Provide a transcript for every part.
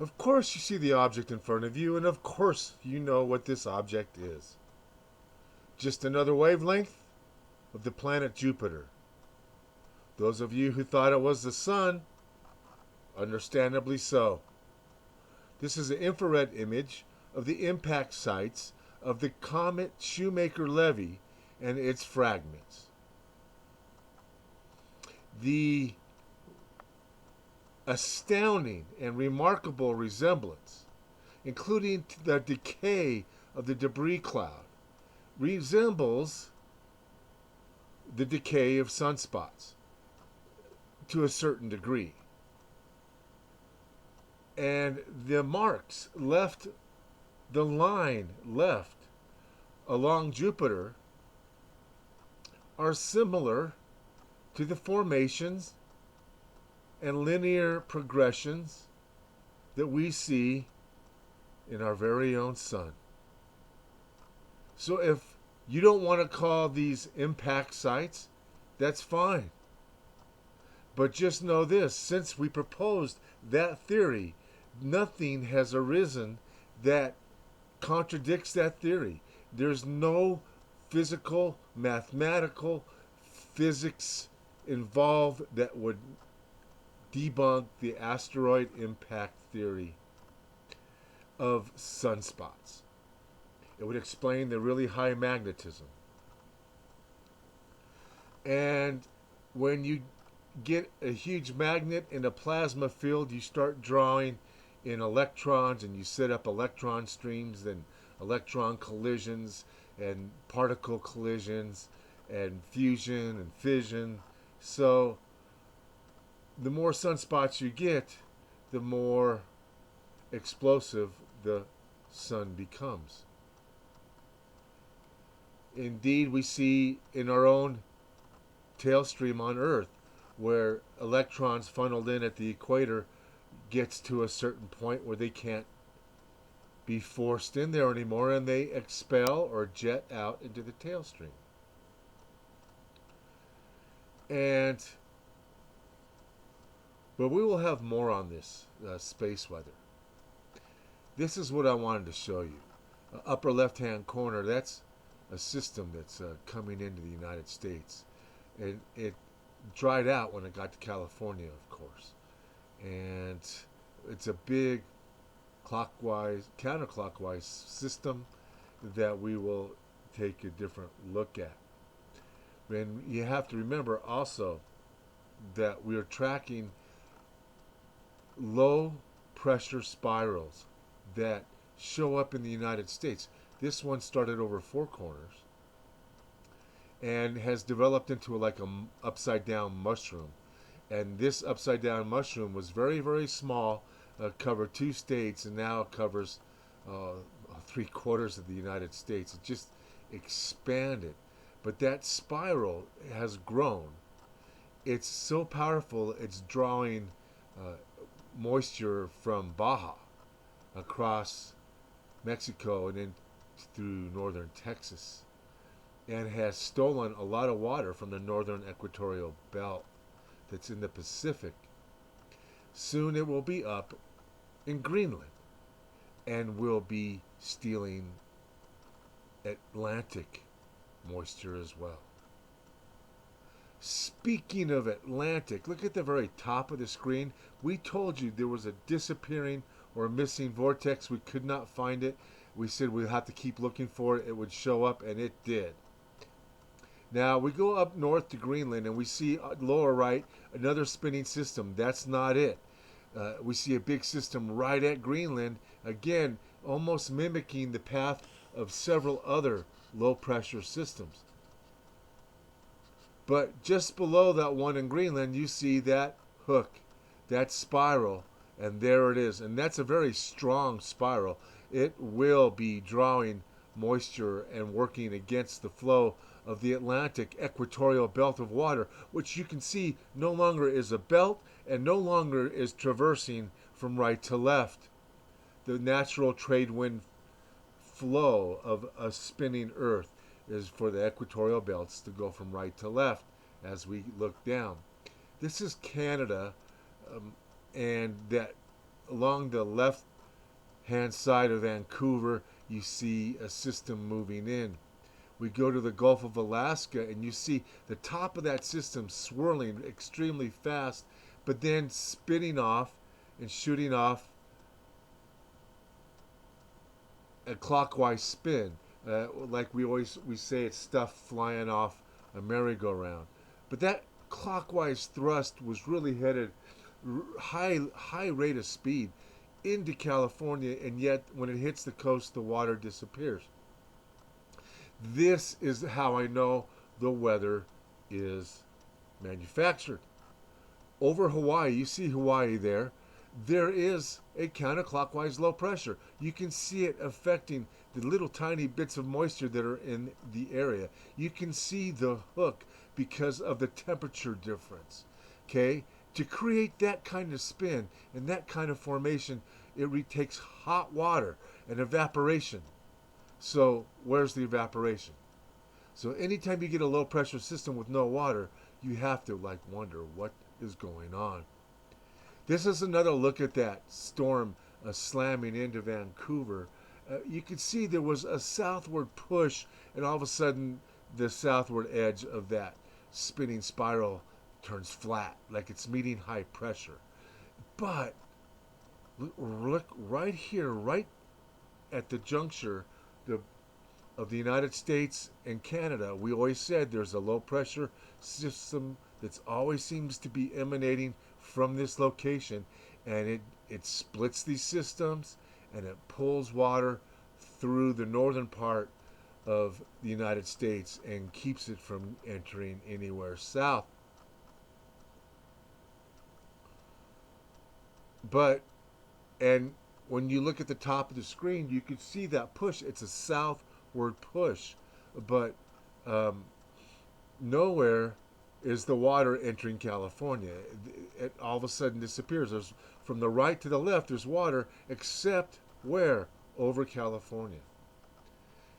Of course, you see the object in front of you, and of course, you know what this object is. Just another wavelength of the planet Jupiter. Those of you who thought it was the sun, understandably so. This is an infrared image of the impact sites of the comet Shoemaker-Levy and its fragments. The astounding and remarkable resemblance, including the decay of the debris cloud, resembles the decay of sunspots to a certain degree. And the marks left, the line left along Jupiter are similar to the formations and linear progressions that we see in our very own sun. So if you don't want to call these impact sites, that's fine. But just know this, since we proposed that theory, nothing has arisen that contradicts that theory. There's no physical, mathematical, physics involved that would debunk the asteroid impact theory of sunspots. It would explain the really high magnetism. And when you get a huge magnet in a plasma field, you start drawing in electrons and you set up electron streams and electron collisions and particle collisions and fusion and fission. So the more sunspots you get, the more explosive the sun becomes. Indeed, we see in our own tailstream on Earth where electrons funneled in at the equator gets to a certain point where they can't be forced in there anymore and they expel or jet out into the tailstream. But we will have more on this space weather. This is what I wanted to show you. Upper left hand corner, that's a system that's coming into the United States. And it dried out when it got to California, of course. And it's a big counterclockwise system that we will take a different look at. And you have to remember also that we are tracking low pressure spirals that show up in the United States. This one started over Four Corners and has developed into like a upside down mushroom. And this upside down mushroom was very, very small, covered 2 states, and now covers 3/4 of the United States. It just expanded. But that spiral has grown. It's so powerful, it's drawing moisture from Baja across Mexico and then through northern Texas, and has stolen a lot of water from the northern equatorial belt that's in the Pacific. Soon it will be up in Greenland and will be stealing Atlantic moisture as well. Speaking of Atlantic, look at the very top of the screen. We told you there was a disappearing or missing vortex. We could not find it. We said we'd have to keep looking for it. It would show up, and it did. Now we go up north to Greenland and we see lower right another spinning system. That's not it. We see a big system right at Greenland, again almost mimicking the path of several other low pressure systems. But just below that one in Greenland, you see that hook, that spiral, and there it is. And that's a very strong spiral. It will be drawing moisture and working against the flow of the Atlantic equatorial belt of water, which you can see no longer is a belt and no longer is traversing from right to left. The natural trade wind flow of a spinning Earth is for the equatorial belts to go from right to left as we look down. This is Canada, and that along the left hand side of Vancouver, you see a system moving in. We go to the Gulf of Alaska, and you see the top of that system swirling extremely fast, but then spinning off and shooting off a clockwise spin. Like we say, it's stuff flying off a merry-go-round. But that clockwise thrust was really headed high rate of speed into California, and yet when it hits the coast, the water disappears. This is how I know the weather is manufactured. Over Hawaii, you see Hawaii there. There is a counterclockwise low pressure. You can see it affecting the little tiny bits of moisture that are in the area. You can see the hook because of the temperature difference. Okay? To create that kind of spin and that kind of formation, it takes hot water and evaporation. So where's the evaporation? So anytime you get a low pressure system with no water, you have to wonder what is going on. This is another look at that storm slamming into Vancouver. You could see there was a southward push, and all of a sudden the southward edge of that spinning spiral turns flat, like it's meeting high pressure. But look right here, right at the juncture of the United States and Canada. We always said there's a low pressure system that always seems to be emanating from this location, and it splits these systems and it pulls water through the northern part of the United States and keeps it from entering anywhere south. And when you look at the top of the screen, you can see that push. It's a southward push, but nowhere is the water entering California. It all of a sudden disappears. From the right to the left, there's water, except where? Over California.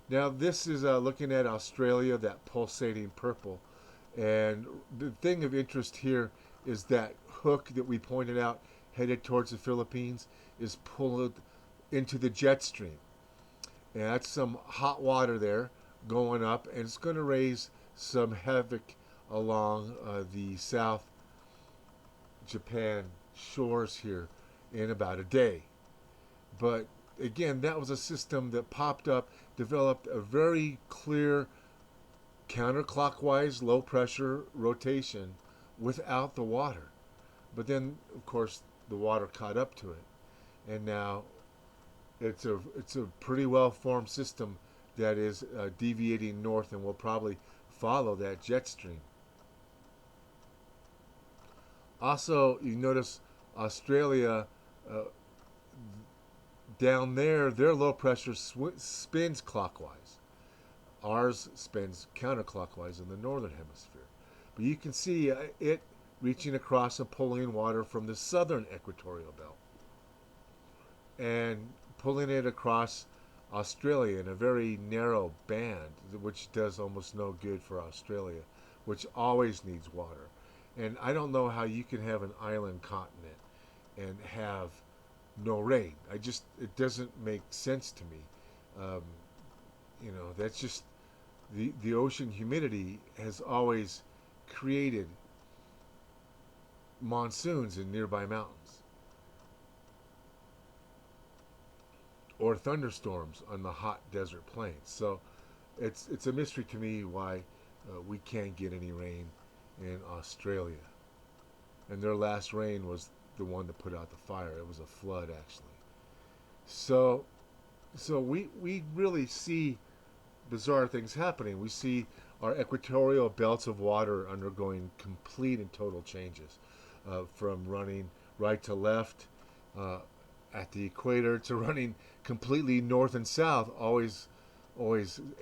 Now, this is looking at Australia, that pulsating purple. And the thing of interest here is that hook that we pointed out headed towards the Philippines is pulled into the jet stream. And that's some hot water there going up, and it's going to raise some havoc along the South Japan shores here in about a day. But again, that was a system that popped up, developed a very clear counterclockwise low pressure rotation without the water. But then, of course, the water caught up to it, and now it's a pretty well formed system that is deviating north and will probably follow that jet stream. Also, you notice Australia down there, their low pressure spins clockwise. Ours spins counterclockwise in the northern hemisphere. But you can see it reaching across and pulling water from the southern equatorial belt and pulling it across Australia in a very narrow band, which does almost no good for Australia, which always needs water. And I don't know how you can have an island continent and have no rain. It doesn't make sense to me. That's just the ocean humidity has always created monsoons in nearby mountains or thunderstorms on the hot desert plains. So it's a mystery to me why we can't get any rain in Australia. And their last rain was the one that put out the fire. It was a flood, actually. So we really see bizarre things happening. We see our equatorial belts of water undergoing complete and total changes, from running right to left at the equator to running completely north and south, always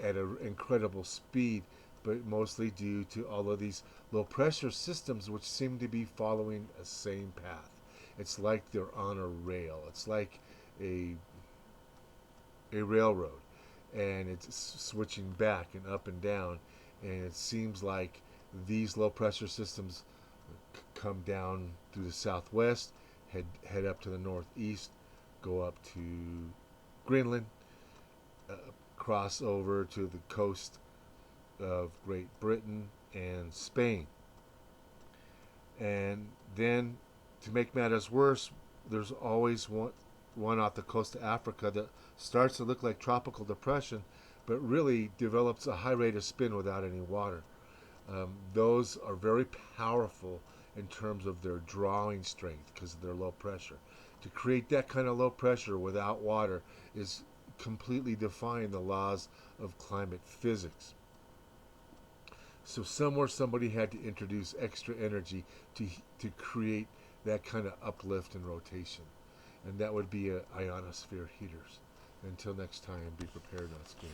at an incredible speed, but mostly due to all of these low pressure systems which seem to be following a same path. It's like they're on a rail. It's like a railroad, and it's switching back and up and down, and it seems like these low pressure systems come down through the southwest head up to the northeast, go up to Greenland, uh, cross over to the coast of Great Britain and Spain. And then, to make matters worse, there's always one off the coast of Africa that starts to look like tropical depression, but really develops a high rate of spin without any water. Those are very powerful in terms of their drawing strength because of their low pressure. To create that kind of low pressure without water is completely defying the laws of climate physics. So somewhere somebody had to introduce extra energy to create that kind of uplift and rotation. And that would be ionosphere heaters. Until next time, be prepared, not scared.